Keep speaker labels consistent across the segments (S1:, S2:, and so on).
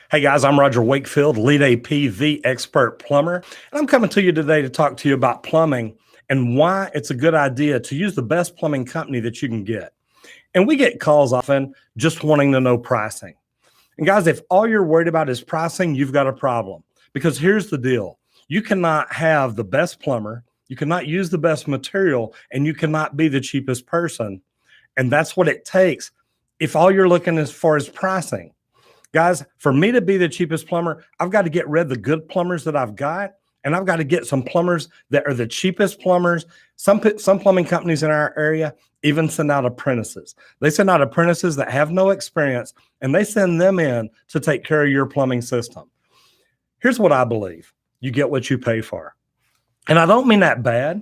S1: Hey guys, I'm Roger Wakefield, lead APV expert plumber, and I'm coming to you today to talk to you about plumbing and why it's a good idea to use the best plumbing company that you can get. And we get calls often just wanting to know pricing. And guys, if all you're worried about is pricing, you've got a problem. Because here's the deal. You cannot have the best plumber, you cannot use the best material, and you cannot be the cheapest person. And that's what it takes if all you're looking as far as pricing. Guys, for me to be the cheapest plumber, I've got to get rid of the good plumbers that I've got, and I've got to get some plumbers that are the cheapest plumbers. Some plumbing companies in our area even send out apprentices. They send out apprentices that have no experience, and they send them in to take care of your plumbing system. Here's what I believe. You get what you pay for. And I don't mean that bad.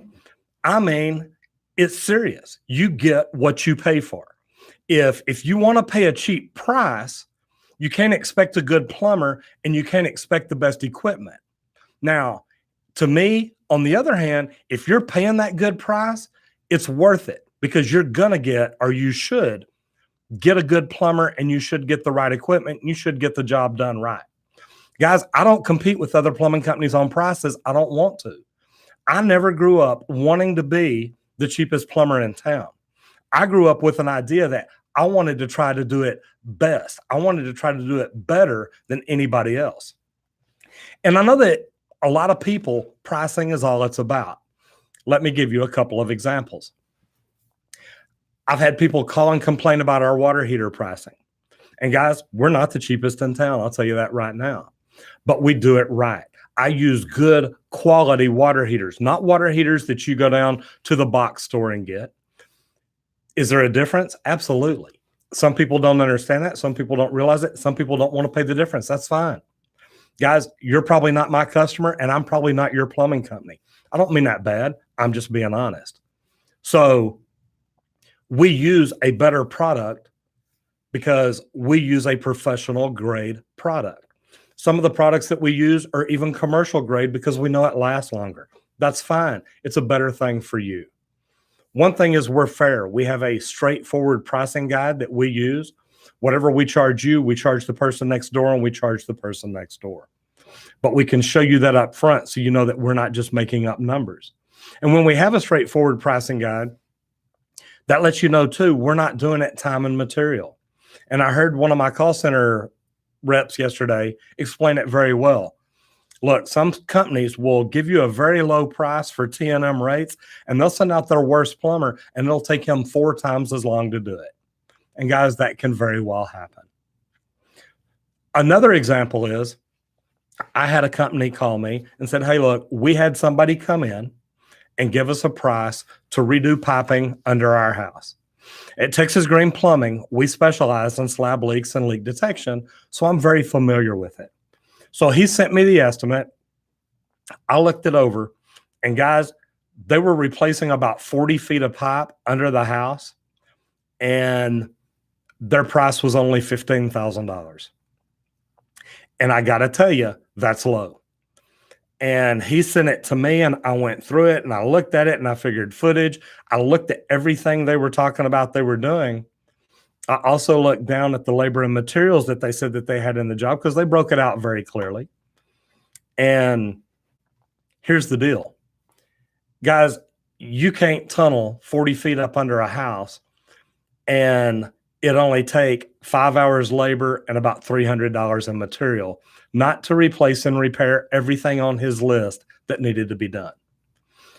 S1: I mean, it's serious. You get what you pay for. If you want to pay a cheap price, you can't expect a good plumber and you can't expect the best equipment. Now, to me, on the other hand, if you're paying that good price, it's worth it because you're going to get, or you should get a good plumber and you should get the right equipment. And you should get the job done right. Guys, I don't compete with other plumbing companies on prices. I don't want to. I never grew up wanting to be the cheapest plumber in town. I grew up with an idea that I wanted to try to do it best. I wanted to try to do it better than anybody else. And I know that a lot of people, pricing is all it's about. Let me give you a couple of examples. I've had people call and complain about our water heater pricing. And guys, we're not the cheapest in town. I'll tell you that right now. But we do it right. I use good quality water heaters, not water heaters that you go down to the box store and get. Is there a difference? Absolutely. Some people don't understand that. Some people don't realize it. Some people don't want to pay the difference. That's fine. Guys, you're probably not my customer and I'm probably not your plumbing company. I don't mean that bad. I'm just being honest. So we use a better product because we use a professional grade product. Some of the products that we use are even commercial grade because we know it lasts longer. That's fine. It's a better thing for you. One thing is we're fair. We have a straightforward pricing guide that we use. Whatever we charge you, we charge the person next door and we charge the person next door. But we can show you that up front so you know that we're not just making up numbers. And when we have a straightforward pricing guide, that lets you know too, we're not doing it time and material. And I heard one of my call center reps yesterday explain it very well. Look, some companies will give you a very low price for T&M rates, and they'll send out their worst plumber, and it'll take him 4 times as long to do it. And guys, that can very well happen. Another example is I had a company call me and said, hey, look, we had somebody come in and give us a price to redo piping under our house. At Texas Green Plumbing, we specialize in slab leaks and leak detection, so I'm very familiar with it. So he sent me the estimate. I looked it over, and guys, they were replacing about 40 feet of pipe under the house, and their price was only $15,000. And I got to tell you, that's low. And he sent it to me, and I went through it, and I looked at it, and I figured footage. I looked at everything they were talking about they were doing. I also looked down at the labor and materials that they said that they had in the job because they broke it out very clearly. And here's the deal. Guys, you can't tunnel 40 feet up under a house and it only take 5 hours labor and about $300 in material, not to replace and repair everything on his list that needed to be done.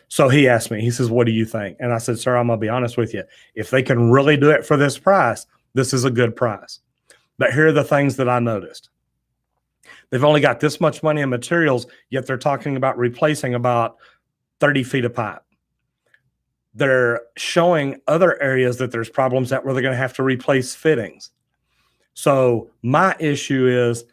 S1: So he asked me, he says, what do you think? And I said, sir, I'm going to be honest with you. If they can really do it for this price, this is a good price. But here are the things that I noticed. They've only got this much money in materials, yet they're talking about replacing about 30 feet of pipe. They're showing other areas that there's problems at where they're going to have to replace fittings. So my issue is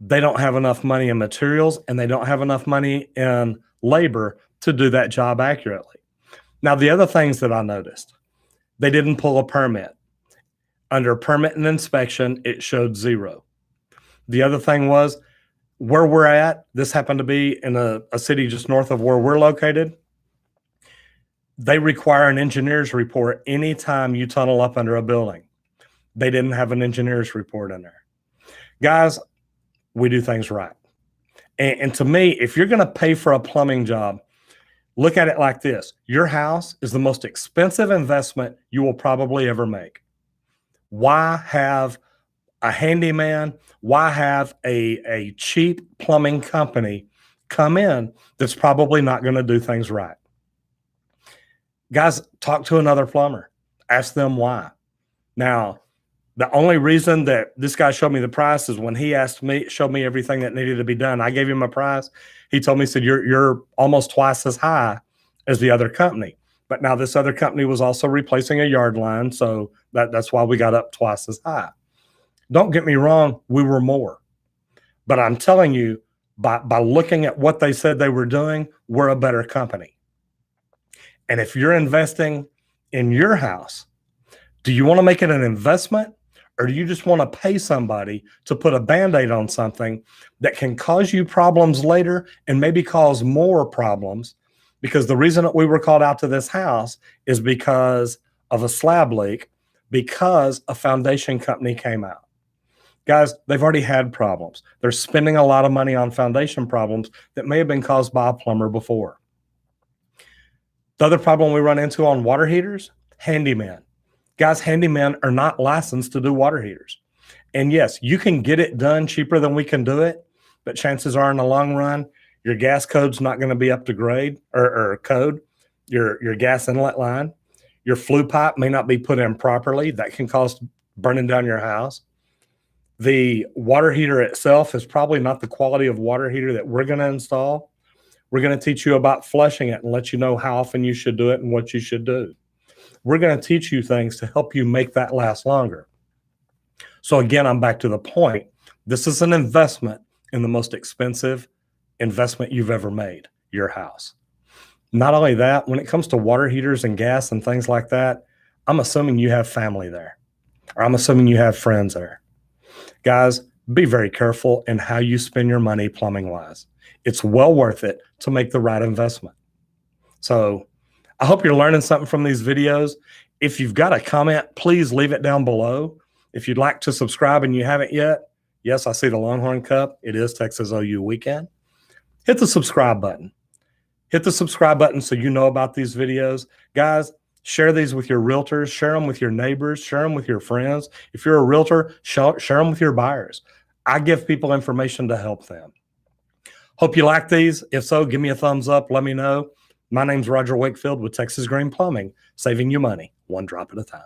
S1: they don't have enough money in materials and they don't have enough money in labor to do that job accurately. Now, the other things that I noticed, they didn't pull a permit. Under permit and inspection, it showed 0. The other thing was where we're at, this happened to be in a city just north of where we're located. They require an engineer's report anytime you tunnel up under a building. They didn't have an engineer's report in there. Guys, we do things right. And to me, if you're going to pay for a plumbing job, look at it like this. Your house is the most expensive investment you will probably ever make. Why have a handyman? Why have a cheap plumbing company come in that's probably not going to do things right? Guys, talk to another plumber. Ask them why. Now, the only reason that this guy showed me the price is when he showed me everything that needed to be done. I gave him a price. He told me, he said, you're almost twice as high as the other company. But now this other company was also replacing a yard line. So that's why we got up twice as high. Don't get me wrong, we were more. But I'm telling you, by looking at what they said they were doing, we're a better company. And if you're investing in your house, do you want to make it an investment, or do you just want to pay somebody to put a Band-Aid on something that can cause you problems later and maybe cause more problems? Because the reason that we were called out to this house is because of a slab leak, because a foundation company came out. Guys, they've already had problems. They're spending a lot of money on foundation problems that may have been caused by a plumber before. The other problem we run into on water heaters, handyman. Guys, handymen are not licensed to do water heaters. And yes, you can get it done cheaper than we can do it, but chances are in the long run, your gas code's not going to be up to grade or code, your gas inlet line. Your flue pipe may not be put in properly. That can cause burning down your house. The water heater itself is probably not the quality of water heater that we're going to install. We're going to teach you about flushing it and let you know how often you should do it and what you should do. We're going to teach you things to help you make that last longer. So again, I'm back to the point. This is an investment in the most expensive investment you've ever made, your house. Not only that, when it comes to water heaters and gas and things like that, I'm assuming you have family there, or I'm assuming you have friends there. Guys, be very careful in how you spend your money plumbing wise. It's well worth it to make the right investment. So I hope you're learning something from these videos. If you've got a comment, please leave it down below. If you'd like to subscribe and you haven't yet, yes, I see the Longhorn Cup. It is Texas OU weekend. Hit the subscribe button. Hit the subscribe button so you know about these videos. Guys, share these with your realtors, share them with your neighbors, share them with your friends. If you're a realtor, share them with your buyers. I give people information to help them. Hope you like these. If so, give me a thumbs up. Let me know. My name's Roger Wakefield with Texas Green Plumbing, saving you money one drop at a time.